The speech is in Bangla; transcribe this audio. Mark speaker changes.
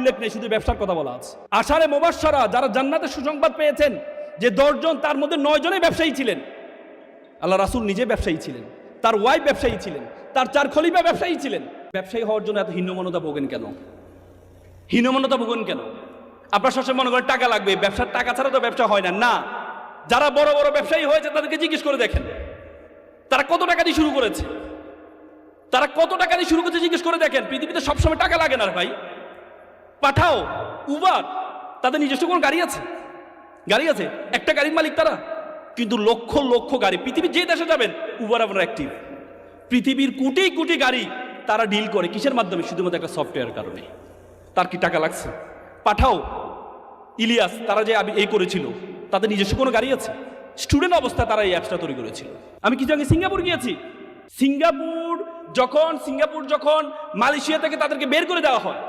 Speaker 1: উল্লেখ নেই, শুধু ব্যবসার কথা বলা আছে। আশারে মুবাশশারা যারা জান্নাতের সুসংবাদ পেয়েছেন, যে 10 জন, তার মধ্যে 9 জনই ব্যবসায়ী ছিলেন। আল্লাহ রাসূল নিজে ব্যবসায়ী ছিলেন, তার ওয়াইফ ব্যবসায়ী ছিলেন, তার 4 খলিফা ব্যবসায়ী ছিলেন। ব্যবসায়ী হওয়ার জন্য এত হীনমন্যতা ভোগেন কেন? হীনমন্যতা ভোগেন কেন? আপনার সবসময় মনে করেন টাকা লাগবে, ব্যবসার টাকা ছাড়া তো ব্যবসা হয় না। না, যারা বড় বড় ব্যবসায়ী হয়েছে তাদেরকে জিজ্ঞেস করে দেখেন, তারা কত টাকা দিয়ে শুরু করেছে। তারা কত টাকা দিয়ে শুরু করেছে জিজ্ঞেস করে দেখেন। পৃথিবীতে সবসময় টাকা লাগে না ভাই। পাঠাও, উবার, তাদের নিজস্ব কোনো গাড়ি আছে? গাড়ি আছে, একটা গাড়ির মালিক তারা। কিন্তু লক্ষ লক্ষ গাড়ি, পৃথিবীর যে দেশে যাবেন উবার আপনার অ্যাক্টিভ। পৃথিবীর কোটি কোটি গাড়ি তারা ডিল করে কিসের মাধ্যমে? শুধুমাত্র একটা সফটওয়্যার কারণে। তার কি টাকা লাগছে? পাঠাও, ইলিয়াস, তারা যে এই করেছিল, তাদের নিজস্ব কোনো গাড়ি আছে? স্টুডেন্ট অবস্থায় তারা এই অ্যাপসটা তৈরি করেছিল। আমি কিছু আগে সিঙ্গাপুর গিয়েছি। সিঙ্গাপুর যখন মালয়েশিয়া থেকে তাদেরকে বের করে দেওয়া হয়,